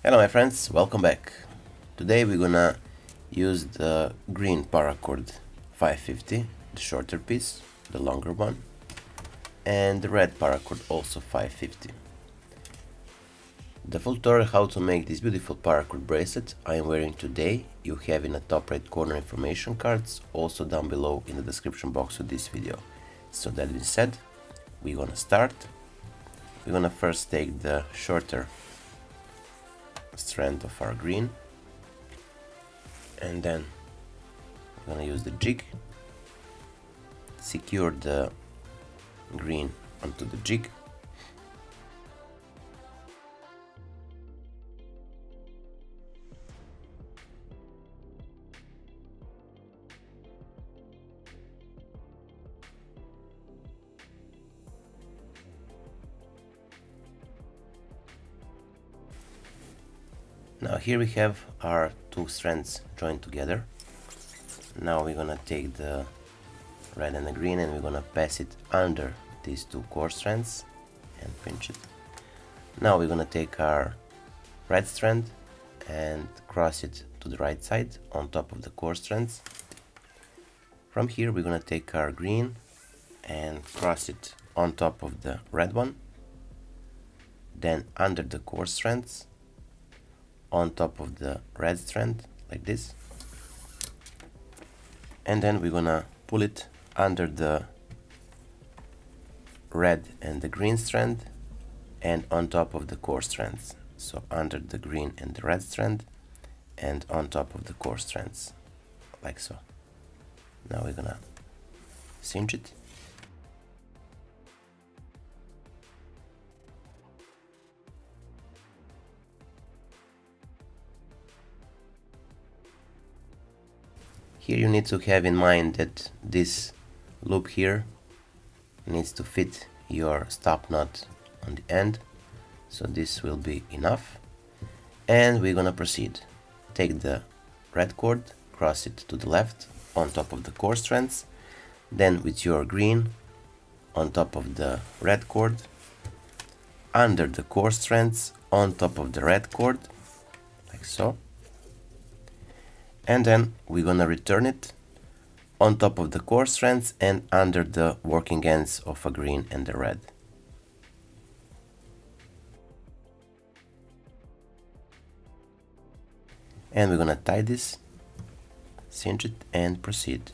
Hello my friends, welcome back. Today we're gonna use the green Paracord 550, the shorter piece, the longer one, and the red Paracord also 550. The full tutorial how to make this beautiful Paracord bracelet I am wearing today you have in the top right corner information cards, also down below in the description box of this video. So that being said, we're gonna start. We're gonna first take the shorter strand of our green, and then we're gonna use the jig, secure the green onto the jig, now here we have our two strands joined together. Now we're gonna take the red and the green and we're gonna pass it under these two core strands and pinch it. Now we're gonna take our red strand and cross it to the right side on top of the core strands. From here we're gonna take our green and cross it on top of the red one, then under the core strands, on top of the red strand, like this, and then we're gonna pull it under the red and the green strand and on top of the core strands. So under the green and the red strand and on top of the core strands, like so. Now we're gonna cinch it. Here you need to have in mind that this loop here needs to fit your stop knot on the end, so this will be enough. And we're gonna proceed. Take the red cord, cross it to the left on top of the core strands, then with your green on top of the red cord, under the core strands on top of the red cord, like so. And then we're gonna return it on top of the core strands and under the working ends of a green and the red. And we're gonna tie this, cinch it and proceed.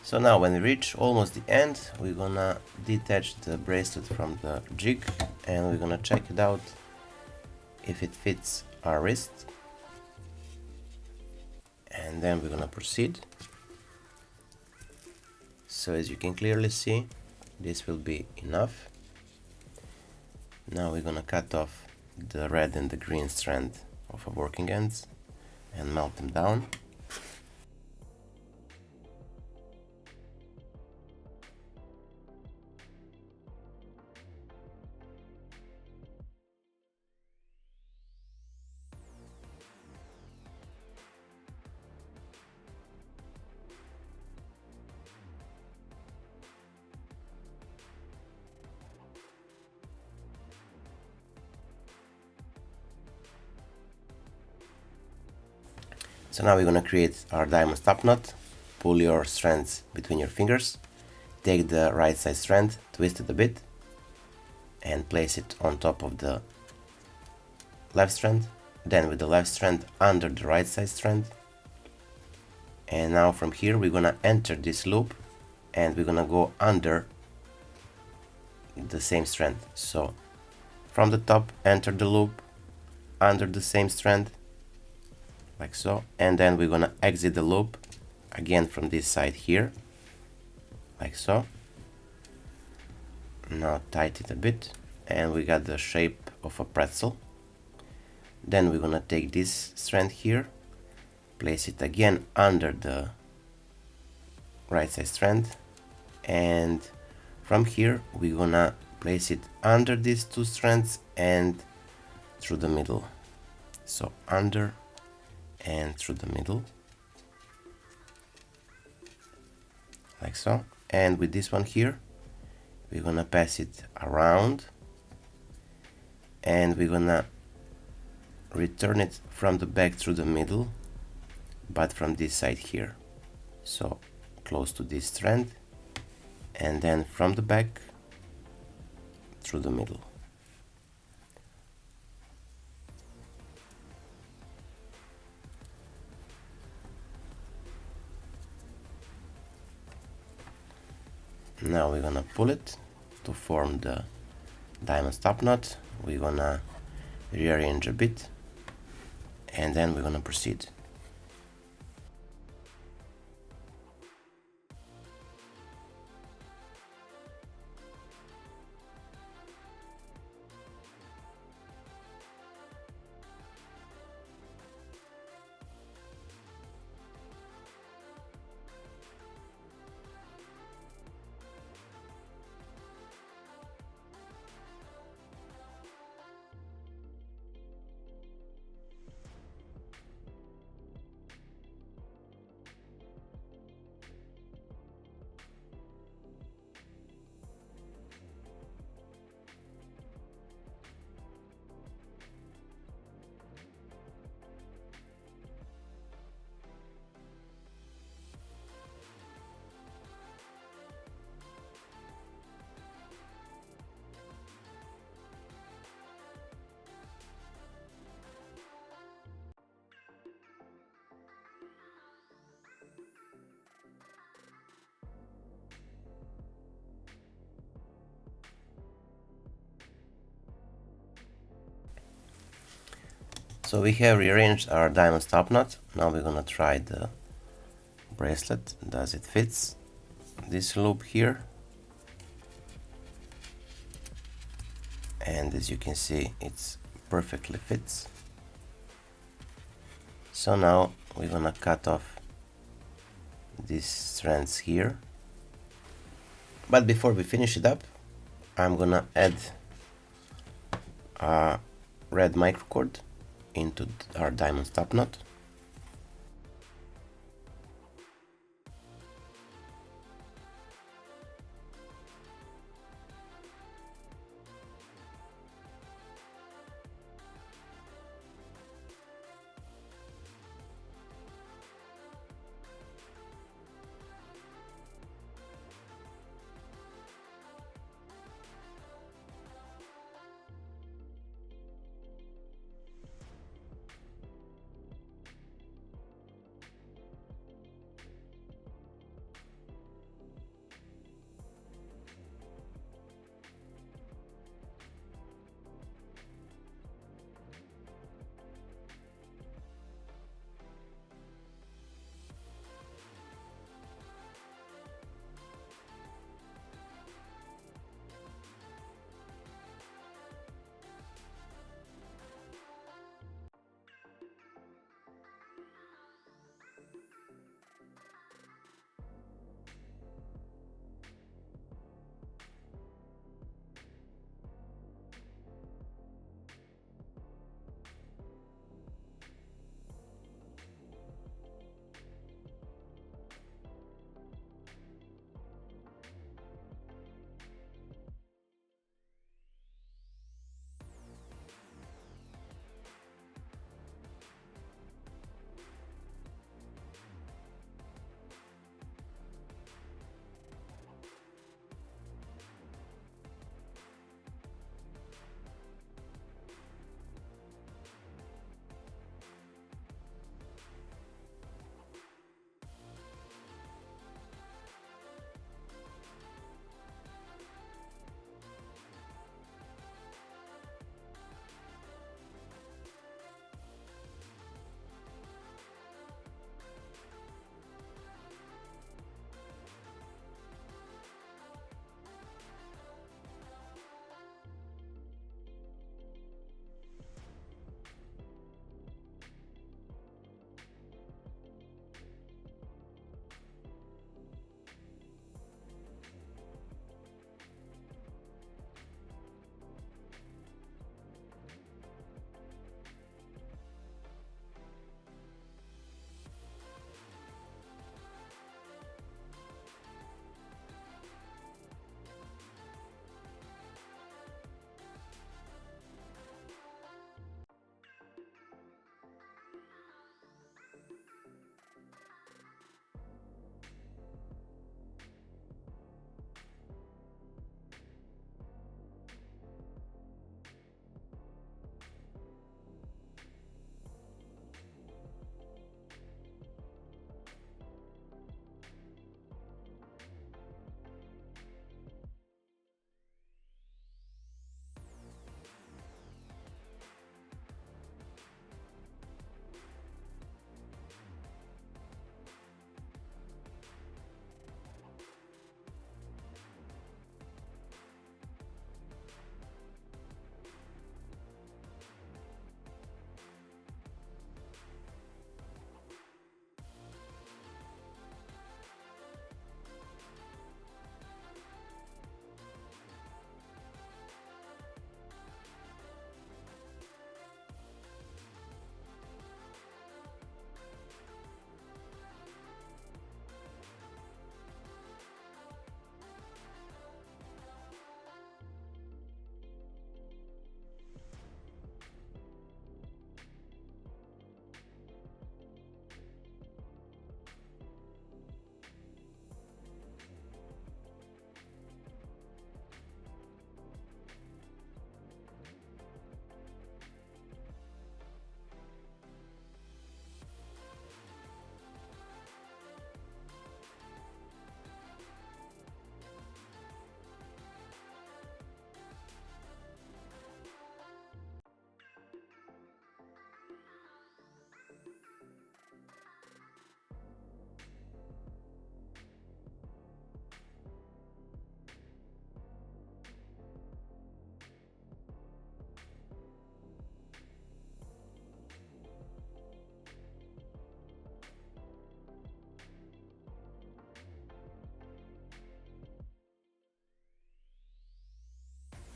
So now when we reach almost the end, we're gonna detach the bracelet from the jig and we're gonna check it out if it fits our wrist. And then we're gonna proceed. So as you can clearly see, this will be enough. Now we're gonna cut off the red and the green strand of our working ends and melt them down. So now we're gonna create our diamond stop knot. Pull your strands between your fingers, take the right side strand, twist it a bit, and place it on top of the left strand, then with the left strand under the right side strand. And now from here we're gonna enter this loop and we're gonna go under the same strand. So from the top, enter the loop, under the same strand, like so, and then we're gonna exit the loop again from this side here, like so. Now tighten it a bit and we got the shape of a pretzel. Then we're gonna take this strand here, place it again under the right side strand, and from here we're gonna place it under these two strands and through the middle. So under and through the middle, like so. And with this one here, we're gonna pass it around and we're gonna return it from the back through the middle, but from this side here, so close to this strand, and then from the back through the middle. Now we're gonna pull it to form the diamond stop knot. We're gonna rearrange a bit and then we're gonna proceed. So we have rearranged our diamond stop knot. Now we're gonna try the bracelet. Does it fits this loop here? And as you can see, it's perfectly fits. So now we're gonna cut off these strands here. But before we finish it up, I'm gonna add a red microcord into our diamond stop knot.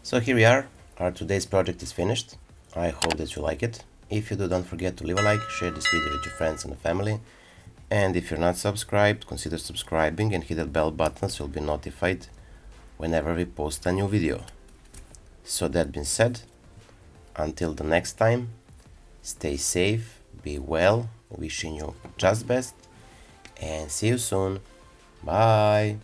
So here we are, our today's project is finished. I hope that you like it. If you do, don't forget to leave a like, share this video with your friends and family. And if you're not subscribed, consider subscribing and hit that bell button so you'll be notified whenever we post a new video. So that being said, until the next time, stay safe, be well, wishing you just best, and see you soon. Bye!